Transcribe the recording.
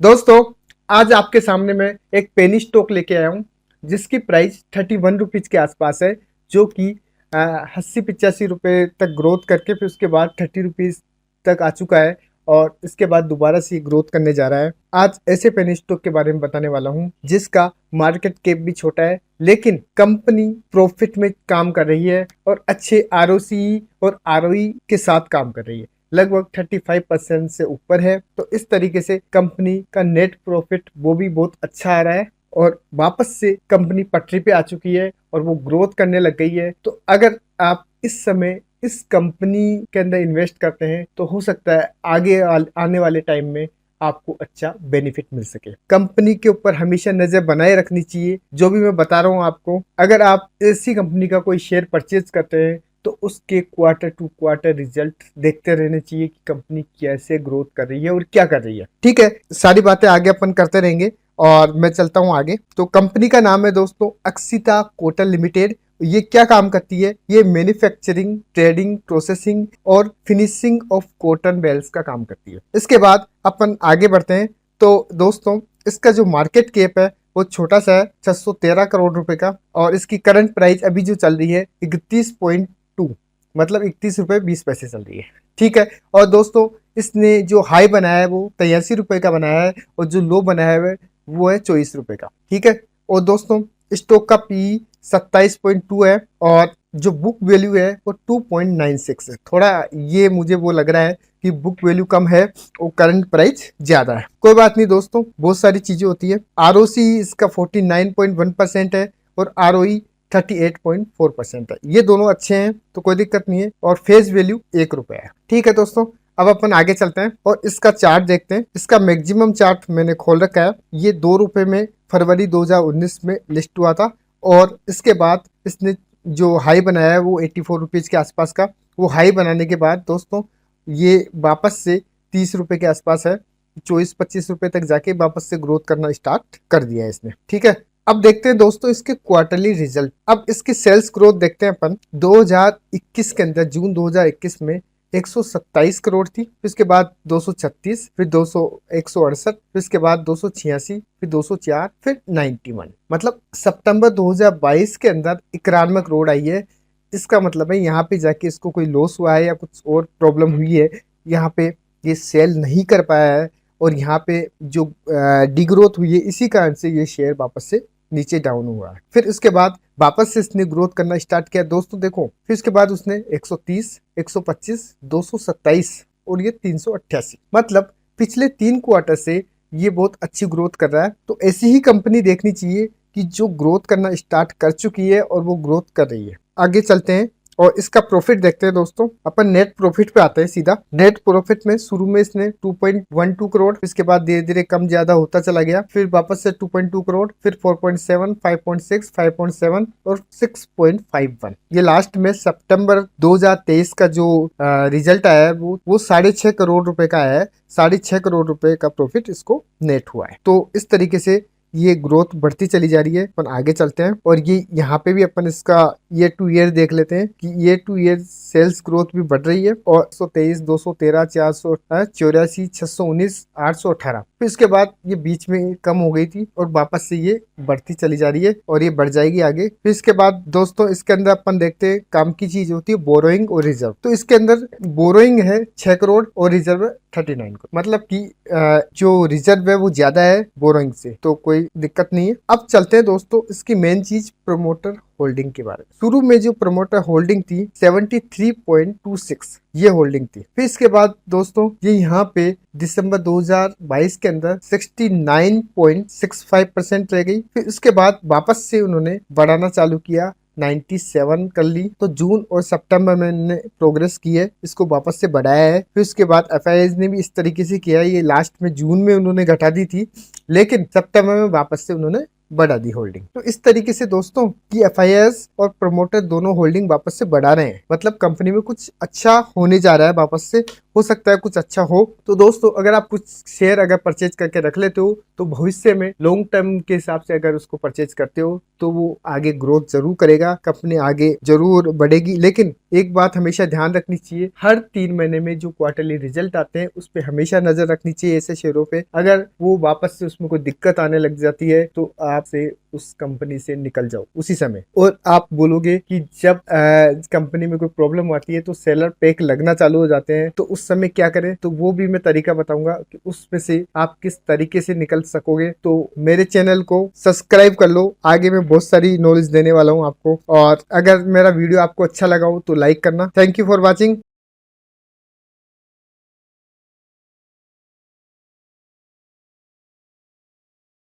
दोस्तों, आज आपके सामने मैं एक पेनी स्टॉक लेके आया हूँ जिसकी प्राइस 31 रुपीज़ के आसपास है, जो कि 80-85 रुपये तक ग्रोथ करके फिर उसके बाद 30 रुपीज़ तक आ चुका है और इसके बाद दोबारा से ग्रोथ करने जा रहा है। आज ऐसे पेनी स्टॉक के बारे में बताने वाला हूँ जिसका मार्केट कैप भी छोटा है, लेकिन कंपनी प्रॉफिट में काम कर रही है और अच्छे आरओसी और आरओई के साथ काम कर रही है। लगभग 35% से ऊपर है। तो इस तरीके से कंपनी का नेट प्रॉफिट वो भी बहुत अच्छा आ रहा है और वापस से कंपनी पटरी पे आ चुकी है और वो ग्रोथ करने लग गई है। तो अगर आप इस समय इस कंपनी के अंदर इन्वेस्ट करते हैं तो हो सकता है आगे आने वाले टाइम में आपको अच्छा बेनिफिट मिल सके। कंपनी के ऊपर हमेशा नजर बनाए रखनी चाहिए। जो भी मैं बता रहा हूँ आपको, अगर आप ऐसी कंपनी का कोई शेयर परचेज करते हैं तो उसके क्वार्टर टू क्वार्टर रिजल्ट देखते रहने चाहिए कि कंपनी कैसे ग्रोथ कर रही है और क्या कर रही है। ठीक है, सारी बातें आगे अपन करते रहेंगे और मैं चलता हूं आगे। तो कंपनी का नाम है दोस्तों अक्सिता कॉटन लिमिटेड। ये क्या काम करती है? ये मैन्युफैक्चरिंग, ट्रेडिंग, प्रोसेसिंग और फिनिशिंग ऑफ कॉटन बेल्स का काम करती है। इसके बाद अपन आगे बढ़ते हैं। तो दोस्तों, इसका जो मार्केट कैप है वो छोटा सा है, 613 करोड़ रुपए का, और इसकी करंट प्राइस अभी जो चल रही है 31.2, मतलब 31 रुपए 20 पैसे चल रही है। ठीक है, और दोस्तों इसने जो हाई बनाया है वो 83 रुपए का बनाया है और जो लो बनाया है वो है 24 रुपए का। ठीक है, और दोस्तों स्टॉक का पी 27.2 है और जो बुक वैल्यू है वो 2.96 है। थोड़ा ये मुझे वो लग रहा है कि बुक वैल्यू कम है और करंट प्राइस ज्यादा है। कोई बात नहीं दोस्तों, बहुत सारी चीजें होती है। आरओसी इसका 49.1% है और आरओई 38.4% है। ये दोनों अच्छे हैं तो कोई दिक्कत नहीं है और फेस वैल्यू 1 रुपया है। ठीक है दोस्तों, अब अपन आगे चलते हैं और इसका चार्ट देखते हैं। इसका मैक्सिमम चार्ट मैंने खोल रखा है। ये 2 रुपए में फरवरी 2019 में लिस्ट हुआ था और इसके बाद इसने जो हाई बनाया है वो 84 रुपीज के आसपास का। वो हाई बनाने के बाद दोस्तों ये वापस से 30 रुपए के आसपास है, 24-25 रुपए तक जाके वापस से ग्रोथ करना स्टार्ट कर दिया है इसने। ठीक है, अब देखते हैं दोस्तों इसके क्वार्टरली रिजल्ट। अब इसकी सेल्स ग्रोथ देखते हैं अपन। 2021 के अंदर, जून 2021 में 127 करोड़ थी, फिर इसके बाद 236, फिर 168, फिर इसके बाद 286, फिर 204, फिर 91। मतलब सितंबर 2022 के अंदर 91 करोड़ आई है। इसका मतलब है यहाँ पे जाके इसको कोई लॉस हुआ है या कुछ और प्रॉब्लम हुई है, यहाँ पे ये सेल नहीं कर पाया है और यहाँ पे जो डिग्रोथ हुई है इसी कारण से ये शेयर वापस से नीचे डाउन हुआ है। फिर उसके बाद वापस से इसने ग्रोथ करना स्टार्ट किया दोस्तों। देखो, फिर उसके बाद उसने 130, 125, 227 और ये 388, मतलब पिछले 3 क्वार्टर से ये बहुत अच्छी ग्रोथ कर रहा है। तो ऐसी ही कंपनी देखनी चाहिए कि जो ग्रोथ करना स्टार्ट कर चुकी है और वो ग्रोथ कर रही है। आगे चलते हैं और इसका प्रॉफिट देखते हैं दोस्तों। अपन नेट प्रॉफिट पे आते हैं सीधा। नेट प्रॉफिट में शुरू में इसने 2.12 करोड़, इसके बाद धीरे धीरे कम ज्यादा होता चला गया, फिर वापस से 2.2 करोड़, फिर 4.7, 5.6, 5.7 और 6.51। ये लास्ट में सितंबर 2023 का जो रिजल्ट आया है वो 6.5 करोड़ रुपए का है। 6.5 करोड़ रुपए का प्रॉफिट इसको नेट हुआ है। तो इस तरीके से ये ग्रोथ बढ़ती चली जा रही है। अपन आगे चलते हैं और ये यहाँ पे भी अपन इसका ईयर टू ईयर देख लेते हैं कि year to year sales growth भी बढ़ रही है और 123, 213, 484, 619, 818। फिर इसके बाद ये बीच में कम हो गई थी और वापस से ये बढ़ती चली जा रही है और ये बढ़ जाएगी आगे। फिर इसके बाद दोस्तों इसके अंदर अपन देखते हैं काम की चीज होती है बोरोइंग और रिजर्व। तो इसके अंदर बोरोइंग है 6 करोड़ और रिजर्व 39 करोड़, मतलब कि जो रिजर्व है वो ज्यादा है बोरोइंग से, तो कोई दिक्कत नहीं है। अब चलते हैं दोस्तों इसकी मेन चीज प्रमोटर होल्डिंग के बारे में। शुरू में जो प्रमोटर होल्डिंग थी 73.26 ये होल्डिंग थी। फिर इसके बाद दोस्तों ये यहाँ पे दिसंबर 2022 के अंदर 69.65% रह गई। फिर उसके बाद वापस से उन्होंने बढ़ाना चालू किया, 97 कर ली। तो जून और सितंबर में इन्होंने प्रोग्रेस की है, इसको वापस से बढ़ाया है। फिर उसके बाद एफआईआई ने भी इस तरीके से किया है। ये लास्ट में जून में उन्होंने घटा दी थी, लेकिन सितंबर में वापस से उन्होंने बढ़ा दी होल्डिंग। तो इस तरीके से दोस्तों कि एफआईआईस और प्रमोटर दोनों होल्डिंग वापस से बढ़ा रहे हैं, मतलब कंपनी में कुछ अच्छा होने जा रहा है। वापस से हो सकता है कुछ अच्छा हो। तो दोस्तों अगर आप कुछ शेयर अगर परचेज करके रख लेते हो तो भविष्य में लॉन्ग टर्म के हिसाब से अगर उसको परचेज करते हो तो वो आगे ग्रोथ जरूर करेगा, कंपनी आगे जरूर बढ़ेगी। लेकिन एक बात हमेशा ध्यान रखनी चाहिए, हर 3 महीने में जो क्वार्टरली रिजल्ट आते हैं उस पर हमेशा नजर रखनी चाहिए ऐसे शेयरों पे। अगर वो वापस से उसमें कोई दिक्कत आने लग जाती है तो आप से उस कंपनी से निकल जाओ उसी समय। और आप बोलोगे कि जब कंपनी में कोई प्रॉब्लम आती है तो सेलर पैक लगना चालू हो जाते हैं, तो उस समय क्या करें, तो वो भी मैं तरीका बताऊंगा कि उसमें से आप किस तरीके से निकल सकोगे। तो मेरे चैनल को सब्सक्राइब कर लो, आगे मैं बहुत सारी नॉलेज देने वाला हूँ आपको। और अगर मेरा वीडियो आपको अच्छा लगा हो तो लाइक करना। Thank you for watching.